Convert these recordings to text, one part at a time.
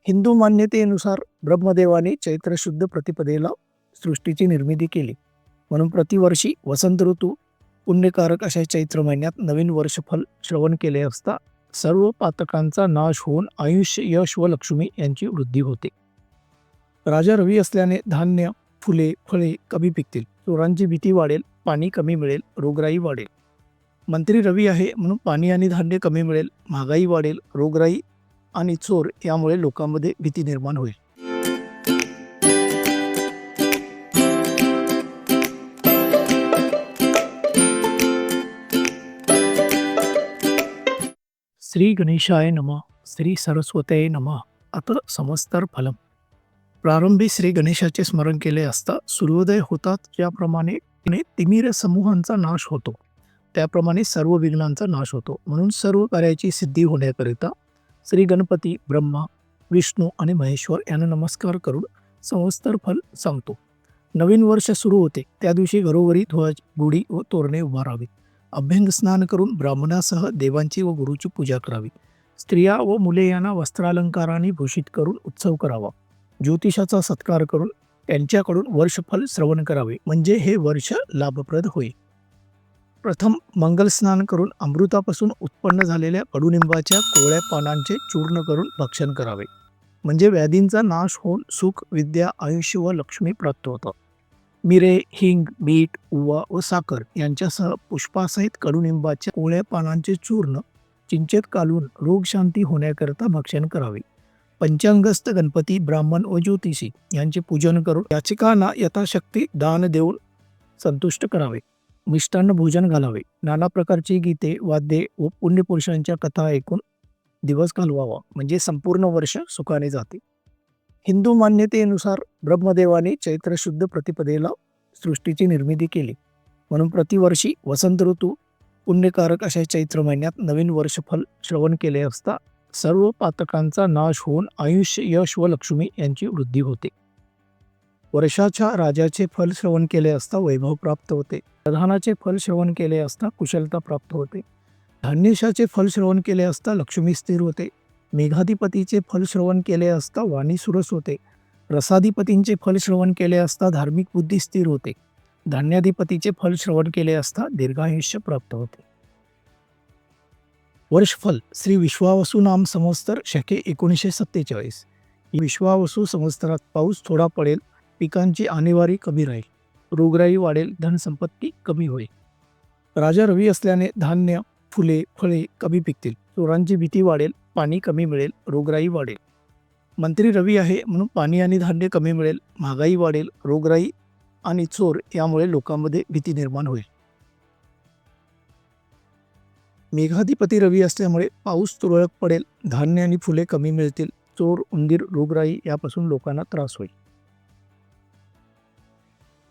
हिंदू मान्यतेनुसार ब्रह्मदेवाने चैत्र शुद्ध प्रतिपदेला सृष्टीची निर्मिती केली. म्हणून प्रतिवर्षी वसंत ऋतू पुण्यकारक अशा चैत्र महिन्यात नवीन वर्षफल श्रवण केले असता सर्व पातकांचा नाश होऊन आयुष्य, यश व लक्ष्मी यांची वृद्धी होते. राजा रवी असल्याने धान्य, फुले, फळे कमी पिकतील, चोरांची भीती वाढेल, पाणी कमी मिळेल, रोगराई वाढेल. मंत्री रवी आहे म्हणून पाणी आणि धान्य कमी मिळेल, महागाई वाढेल, रोगराई आणि चोर यामुळे लोकांमध्ये भीती निर्माण होईल. श्री गणेशाय नमः. श्री सरस्वतये नमः. अथ समस्तर फलम. प्रारंभी श्री गणेशाचे स्मरण केले असता सूर्योदय होतात ज्याप्रमाणे तिमिर समूहांचा नाश होतो त्याप्रमाणे सर्व विघ्नांचा नाश होतो. म्हणून सर्व कार्याची सिद्धी होण्याकरिता श्री गणपती, ब्रह्मा, विष्णू आणि महेश्वर यांना नमस्कार करून संवत्सर फल सांगतो. नवीन वर्ष सुरू होते त्या दिवशी घरोघरी ध्वज, गुढी व तोरणे उभारावीत. अभ्यंग स्नान करून ब्राह्मणासह देवांची व गुरुची पूजा करावी. स्त्रिया व मुले यांना वस्त्रालंकाराने भूषित करून उत्सव करावा. ज्योतिषाचा सत्कार करून त्यांच्याकडून वर्षफल श्रवण करावे, म्हणजे हे वर्ष लाभप्रद होईल. प्रथम मंगल स्नान करून अमृतापासून उत्पन्न झालेल्या कडुनिंबाच्या कोवळ्या पानांचे चूर्ण करून भक्षण करावे, म्हणजे व्याधींचा नाश होऊन सुख, विद्या, आयुष्य व लक्ष्मी प्राप्त होतात. मिरे, हिंग, मीठ, उवा व साखर यांच्यासह पुष्पासहित कडुनिंबाच्या कोवळ्या पानांचे चूर्ण चिंचेत कालून रोगशांती होण्याकरता भक्षण करावे. पंचांगस्थ गणपती, ब्राह्मण व ज्योतिषी यांचे पूजन करून याचिकांना यथाशक्ती दान देऊन संतुष्ट करावे. मिष्टान्न भोजन घालावे. नाना प्रकारची गीते, वाद्ये व पुण्यपुरुषांच्या कथा ऐकून दिवस घालवावा, म्हणजे संपूर्ण वर्ष सुखाने जाते. हिंदू मान्यतेनुसार ब्रह्मदेवाने चैत्र शुद्ध प्रतिपदेला सृष्टीची निर्मिती केली. म्हणून प्रतिवर्षी वसंत ऋतू पुण्यकारक अशा चैत्र महिन्यात नवीन वर्षफल श्रवण केले असता सर्व पातकांचा नाश होऊन आयुष्य, यश व लक्ष्मी यांची वृद्धी होते. वर्षाच्या राजाचे फल श्रवण केले असता वैभव प्राप्त होते. प्रधानाचे फल श्रवण केले असता कुशलता प्राप्त होते. धान्यशाचे फल श्रवण केले असता लक्ष्मी स्थिर होते. मेघाधिपतीचे फल श्रवण केले असता वाणी सुरस होते. रसाधिपतींचे फल श्रवण केले असता धार्मिक बुद्धी स्थिर होते. धान्याधिपतीचे फल श्रवण केले असता दीर्घायुष्य प्राप्त होते. वर्षफल श्री विश्वावसू नाम संवत्सर शके 1947. विश्वावसू संवत्सरात पाऊस थोडा पडेल, पिकांची आणेवारी कमी राहील, रोगराई वाढेल, धनसंपत्ती कमी होईल. राजा रवी असल्याने धान्य, फुले, फळे कमी पिकतील, चोरांची भीती वाढेल, पाणी कमी मिळेल, रोगराई वाढेल. मंत्री रवी आहे म्हणून पाणी आणि धान्य कमी मिळेल, महागाई वाढेल, रोगराई आणि चोर यामुळे लोकांमध्ये भीती निर्माण होईल. मेघाधिपती रवी असल्यामुळे पाऊस तुरळक पडेल, धान्य आणि फुले कमी मिळतील, चोर, उंदीर, रोगराई यापासून लोकांना त्रास होईल.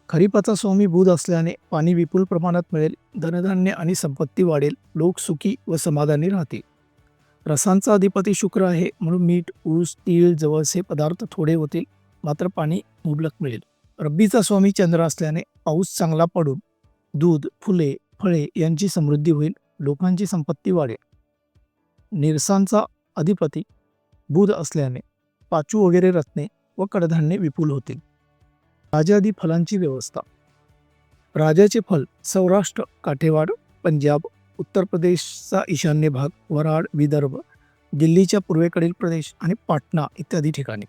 खरीपाचा स्वामी बुध असल्याने पाणी विपुल प्रमाणात मिळेल, धनधान्य आणि संपत्ती वाढेल, लोक सुखी व समाधानी राहतील. रसांचा अधिपती शुक्र आहे म्हणून मीठ, ऊस, तीळ, जवस हे पदार्थ थोडे होतील, मात्र पाणी मुबलक मिळेल. रब्बीचा स्वामी चंद्र असल्याने पाऊस चांगला पडून दूध, फुले, फळे यांची समृद्धी होईल, लोकांची संपत्ती वाढेल. निरसांचा अधिपती बुध असल्याने पाचू वगैरे रत्ने व कडधान्ये विपुल होतील. राजादी फलांची व्यवस्था. राजाचे फल सौराष्ट्र, काठेवाड, पंजाब, उत्तर प्रदेशचा ईशान्य भाग, वराड, विदर्भ, दिल्लीच्या पूर्वेकडील प्रदेश आणि पाटणा इत्यादी ठिकाणी.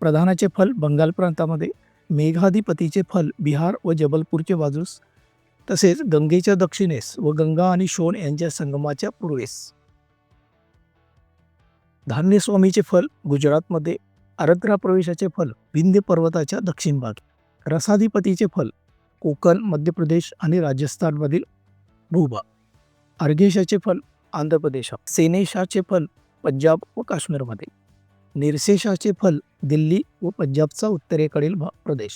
प्रधानाचे फल बंगाल प्रांतामध्ये, मेघाधिपतीचे फल बिहार व जबलपूरच्या बाजूस, तसेच गंगेच्या दक्षिणेस व गंगा आणि शोण यांच्या संगमाच्या पूर्वेस. धान्यस्वामीचे फल गुजरातमध्ये, आरद्रा प्रवेशाचे फल विंध्य पर्वताच्या दक्षिण भागी. रसाधिपतीचे फल कोकण, मध्य प्रदेश आणि राजस्थानमधील भूभाग. अर्घेशाचे फल आंध्र प्रदेशात. सेनेशाचे फल पंजाब व काश्मीरमध्ये. निरसेशाचे फल दिल्ली व पंजाबचा उत्तरेकडील प्रदेश.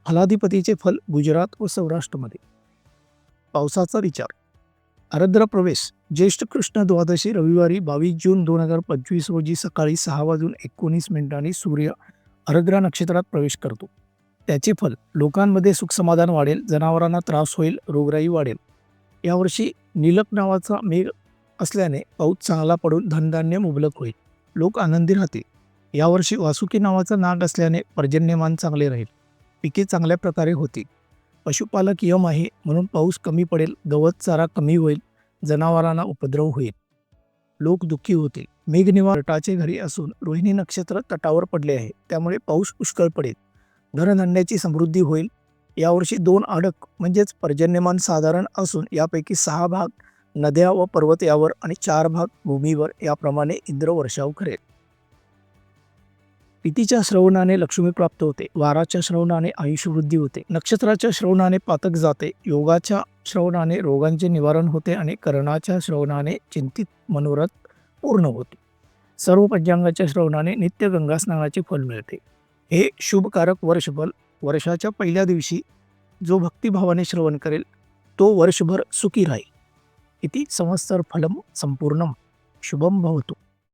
फलाधिपतीचे फल गुजरात व सौराष्ट्रमध्ये. पावसाचा विचार. आरद्र प्रवेश ज्येष्ठ कृष्ण द्वादशी रविवारी 22 जून 2025 रोजी सकाळी 6:19 सूर्य आरद्रा नक्षत्रात प्रवेश करतो. त्याचे फल लोकांमध्ये सुखसमाधान वाढेल, जनावरांना त्रास होईल, रोगराई वाढेल. यावर्षी निलक नावाचा मेघ असल्याने पाऊस चांगला पडून धनधान्य मुबलक होईल. लोक आनंदी राहतील. यावर्षी वासुकी नावाचा नाग असल्याने पर्जन्यमान चांगले राहील. पिके चांगल्या प्रकारे होतील. पशुपालक यम आहे म्हणून पाऊस कमी पडेल, गवत चारा कमी होईल, जनावरांना उपद्रव होईल. लोक दुःखी होतील. मेघनिवार तटाचे घरी असून रोहिणी नक्षत्र तटावर पडले आहे, त्यामुळे पाऊस पुष्कळ पडेल. धनधान्याची समृद्धी होईल. यावर्षी 2 अडक म्हणजेच पर्जन्यमान साधारण असून यापैकी 6 भाग नद्या व पर्वत यावर आणि 4 भाग भूमीवर याप्रमाणे इंद्र वर्षाव करेल. तिथीच्या श्रवणाने लक्ष्मी प्राप्त होते. वाराच्या श्रवणाने आयुष्यवृद्धी होते. नक्षत्राच्या श्रवणाने पातक जाते. योगाच्या श्रवणाने रोगांचे निवारण होते आणि कर्णाच्या श्रवणाने चिंतित मनोरथ पूर्ण होते. सर्व पंचांगाच्या श्रवणाने नित्य गंगा स्नानाचे फल मिळते. हे शुभकारक वर्षफल वर्षाच्या पहिल्या दिवशी जो भक्तिभावाने श्रवण करेल तो वर्षभर सुखी राहील. इति संवत्सर फलम संपूर्णम. शुभम भवतु.